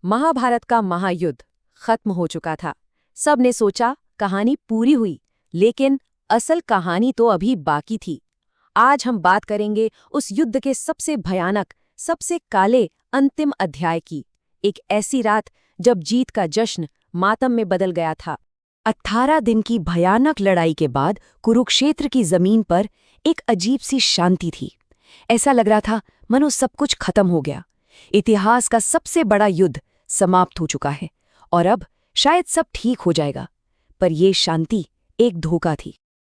महाभारत का महायुद्ध खत्म हो चुका था। सब ने सोचा कहानी पूरी हुई, लेकिन असल कहानी तो अभी बाकी थी। आज हम बात करेंगे उस युद्ध के सबसे भयानक, सबसे काले अंतिम अध्याय की। एक ऐसी रात जब जीत का जश्न मातम में बदल गया था। 18 दिन की भयानक लड़ाई के बाद कुरुक्षेत्र की जमीन पर एक अजीब सी शांति थी। ऐसा लग रहा था मानो सब कुछ खत्म हो गया। इतिहास का सबसे बड़ा युद्ध समाप्त हो चुका है और अब शायद सब ठीक हो जाएगा। पर यह शांति एक धोखा थी,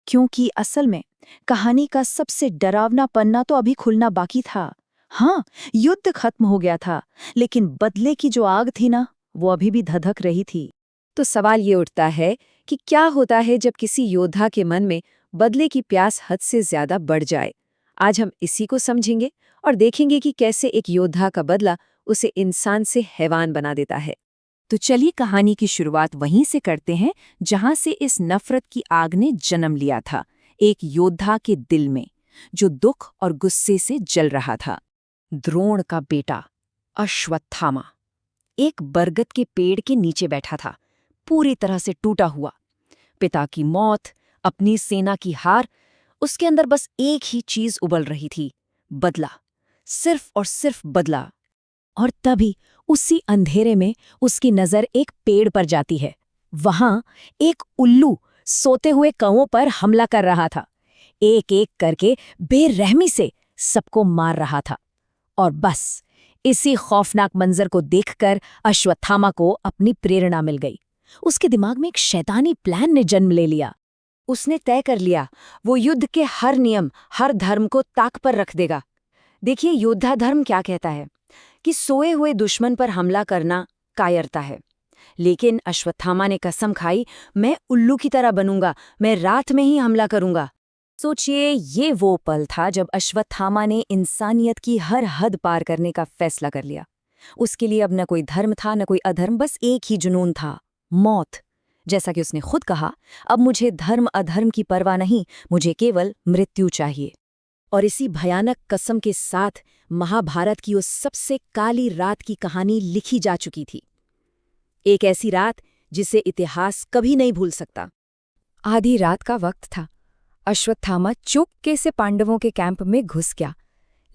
क्योंकि असल में कहानी का सबसे डरावना पन्ना तो अभी खुलना बाकी था। हाँ, युद्ध खत्म हो गया था, लेकिन बदले की जो आग थी ना, वो अभी भी धधक रही थी। तो सवाल ये उठता है कि क्या होता है जब किसी योद्धा के मन में बदले की प्यास हद से ज्यादा बढ़ जाए। आज हम इसी को समझेंगे और देखेंगे कि कैसे एक योद्धा का बदला उसे इंसान से हैवान बना देता है। तो चलिए कहानी की शुरुआत वहीं से करते हैं जहां से इस नफरत की आग ने जन्म लिया था, एक योद्धा के दिल में, जो दुख और गुस्से से जल रहा था। द्रोण का बेटा अश्वत्थामा एक बरगद के पेड़ के नीचे बैठा था, पूरी तरह से टूटा हुआ। पिता की मौत, अपनी सेना की हार, उसके अंदर बस एक ही चीज उबल रही थी, बदला, सिर्फ और सिर्फ बदला। और तभी उसी अंधेरे में उसकी नजर एक पेड़ पर जाती है। वहां एक उल्लू सोते हुए कौओं पर हमला कर रहा था, एक एक करके बेरहमी से सबको मार रहा था। और बस इसी खौफनाक मंजर को देखकर अश्वत्थामा को अपनी प्रेरणा मिल गई। उसके दिमाग में एक शैतानी प्लान ने जन्म ले लिया। उसने तय कर लिया वो युद्ध के हर नियम, हर धर्म को ताक पर रख देगा। देखिए, योद्धा धर्म क्या कहता है कि सोए हुए दुश्मन पर हमला करना कायरता है, लेकिन अश्वत्थामा ने कसम खाई, मैं उल्लू की तरह बनूंगा, मैं रात में ही हमला करूंगा। सोचिए, ये वो पल था जब अश्वत्थामा ने इंसानियत की हर हद पार करने का फैसला कर लिया। उसके लिए अब न कोई धर्म था, न कोई अधर्म, बस एक ही जुनून था, मौत। जैसा कि उसने खुद कहा, अब मुझे धर्म अधर्म की परवाह नहीं, मुझे केवल मृत्यु चाहिए। और इसी भयानक कसम के साथ महाभारत की उस सबसे काली रात की कहानी लिखी जा चुकी थी। एक ऐसी रात जिसे इतिहास कभी नहीं भूल सकता। आधी रात का वक्त था। अश्वत्थामा चुपके से पांडवों के कैंप में घुस गया,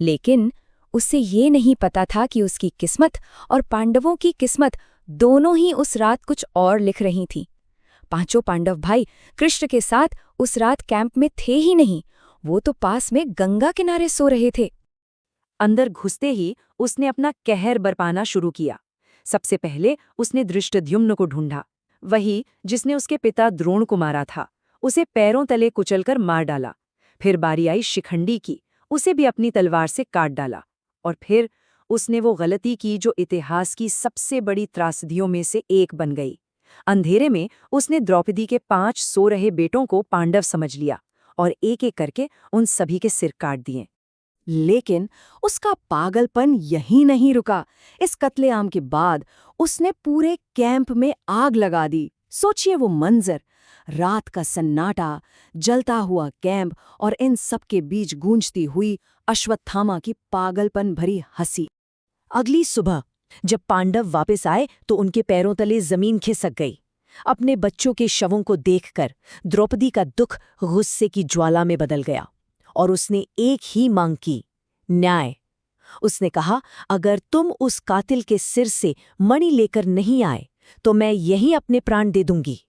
लेकिन उसे ये नहीं पता था कि उसकी किस्मत और पांडवों की किस्मत दोनों ही उस रात कुछ और लिख रही थीं। पांचों पांडव भाई कृष्ण के साथ उस रात कैंप में थे ही नहीं, वो तो पास में गंगा किनारे सो रहे थे। अंदर घुसते ही उसने अपना कहर बरपाना शुरू किया। सबसे पहले उसने धृष्टद्युम्न को ढूंढा, वही जिसने उसके पिता द्रोण को मारा था। उसे पैरों तले कुचलकर मार डाला। फिर बारी आई शिखंडी की, उसे भी अपनी तलवार से काट डाला। और फिर उसने वो गलती की जो इतिहास की सबसे बड़ी त्रासदियों में से एक बन गई। अंधेरे में उसने द्रौपदी के 5 सो रहे बेटों को पांडव समझ लिया और एक एक करके उन सभी के सिर काट दिए। लेकिन उसका पागलपन यहीं नहीं रुका। इस कत्लेआम के बाद उसने पूरे कैंप में आग लगा दी। सोचिए वो मंजर, रात का सन्नाटा, जलता हुआ कैंप और इन सब के बीच गूंजती हुई अश्वत्थामा की पागलपन भरी हंसी। अगली सुबह जब पांडव वापस आए तो उनके पैरों तले जमीन खिसक गई। अपने बच्चों के शवों को देखकर द्रौपदी का दुख गुस्से की ज्वाला में बदल गया और उसने एक ही मांग की, न्याय। उसने कहा, अगर तुम उस कातिल के सिर से मणि लेकर नहीं आए तो मैं यहीं अपने प्राण दे दूंगी।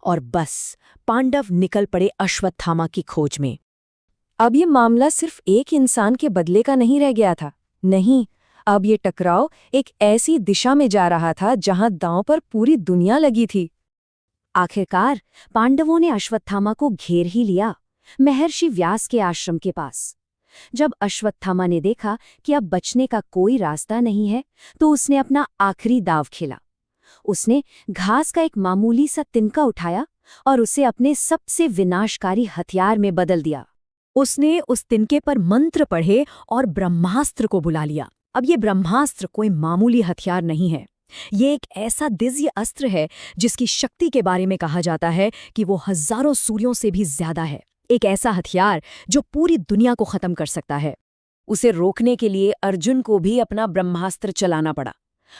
और बस पांडव निकल पड़े अश्वत्थामा की खोज में। अब ये मामला सिर्फ एक इंसान के बदले का नहीं रह गया था। नहीं, अब ये टकराव एक ऐसी दिशा में जा रहा था जहां दांव पर पूरी दुनिया लगी थी। आखिरकार पांडवों ने अश्वत्थामा को घेर ही लिया, महर्षि व्यास के आश्रम के पास। जब अश्वत्थामा ने देखा कि अब बचने का कोई रास्ता नहीं है, तो उसने अपना आखिरी दांव खेला। उसने घास का एक मामूली सा तिनका उठाया और उसे अपने सबसे विनाशकारी हथियार में बदल दिया। उसने उस तिनके पर मंत्र पढ़े और ब्रह्मास्त्र को बुला लिया। अब ये ब्रह्मास्त्र कोई मामूली हथियार नहीं है, ये एक ऐसा दिव्य अस्त्र है जिसकी शक्ति के बारे में कहा जाता है कि वो हजारों सूर्यों से भी ज्यादा है। एक ऐसा हथियार जो पूरी दुनिया को खत्म कर सकता है। उसे रोकने के लिए अर्जुन को भी अपना ब्रह्मास्त्र चलाना पड़ा।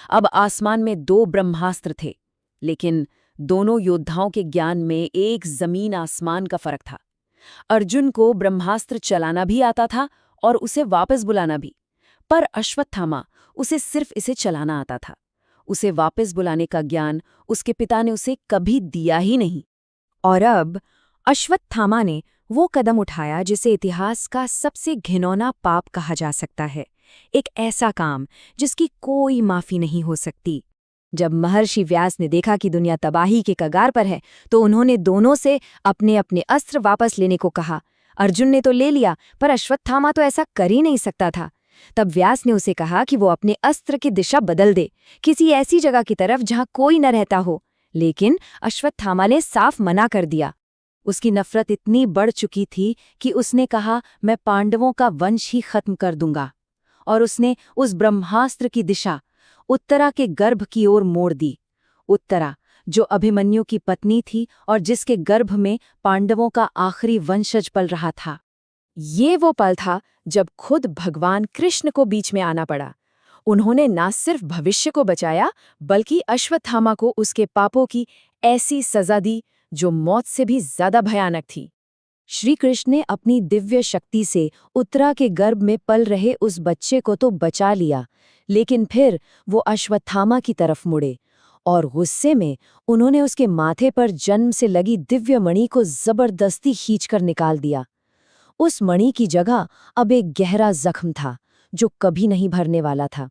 अब आसमान में 2 ब्रह्मास्त्र थे, लेकिन दोनों योद्धाओं के ज्ञान में एक जमीन आसमान का फर्क था। अर्जुन को ब्रह्मास्त्र चलाना भी आता था और उसे वापस बुलाना भी, पर अश्वत्थामा उसे सिर्फ इसे चलाना आता था। उसे वापस बुलाने का ज्ञान उसके पिता ने उसे कभी दिया ही नहीं। और अब अश्वत्थामा ने वो कदम उठाया जिसे इतिहास का सबसे घिनौना पाप कहा जा सकता है, एक ऐसा काम जिसकी कोई माफी नहीं हो सकती। जब महर्षि व्यास ने देखा कि दुनिया तबाही के कगार पर है, तो उन्होंने दोनों से अपने अपने अस्त्र वापस लेने को कहा। अर्जुन ने तो ले लिया, पर अश्वत्थामा तो ऐसा कर ही नहीं सकता था। तब व्यास ने उसे कहा कि वो अपने अस्त्र की दिशा बदल दे, किसी ऐसी जगह की तरफ जहां कोई न रहता हो। लेकिन अश्वत्थामा ने साफ मना कर दिया। उसकी नफरत इतनी बढ़ चुकी थी कि उसने कहा, मैं पांडवों का वंश ही खत्म कर दूंगा। और उसने उस ब्रह्मास्त्र की दिशा उत्तरा के गर्भ की ओर मोड़ दी। उत्तरा, जो अभिमन्यु की पत्नी थी और जिसके गर्भ में पांडवों का आखिरी वंशज पल रहा था। ये वो पल था जब खुद भगवान कृष्ण को बीच में आना पड़ा। उन्होंने न सिर्फ भविष्य को बचाया, बल्कि अश्वत्थामा को उसके पापों की ऐसी सजा दी जो मौत से भी ज्यादा भयानक थी। श्री कृष्ण ने अपनी दिव्य शक्ति से उत्तरा के गर्भ में पल रहे उस बच्चे को तो बचा लिया, लेकिन फिर वो अश्वत्थामा की तरफ मुड़े और गुस्से में उन्होंने उसके माथे पर जन्म से लगी दिव्य मणि को जबरदस्ती खींचकर निकाल दिया। उस मणि की जगह अब एक गहरा जख्म था जो कभी नहीं भरने वाला था।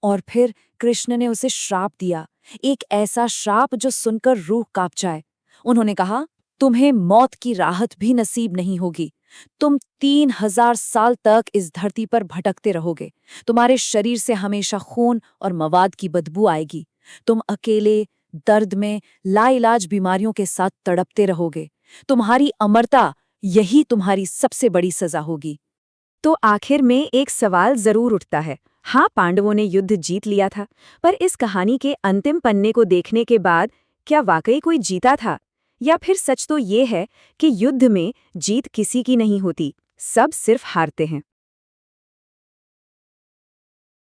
और फिर कृष्ण ने उसे श्राप दिया, एक ऐसा श्राप जो सुनकर रूह कांप जाए। उन्होंने कहा, तुम्हें मौत की राहत भी नसीब नहीं होगी। तुम 3000 साल तक इस धरती पर भटकते रहोगे। तुम्हारे शरीर से हमेशा खून और मवाद की बदबू आएगी। तुम अकेले, दर्द में, लाइलाज बीमारियों के साथ तड़पते रहोगे। तुम्हारी अमरता, यही तुम्हारी सबसे बड़ी सजा होगी। तो आखिर में एक सवाल जरूर उठता है। हाँ, पांडवों ने युद्ध जीत लिया था, पर इस कहानी के अंतिम पन्ने को देखने के बाद क्या वाकई कोई जीता था? या फिर सच तो ये है कि युद्ध में जीत किसी की नहीं होती, सब सिर्फ हारते हैं।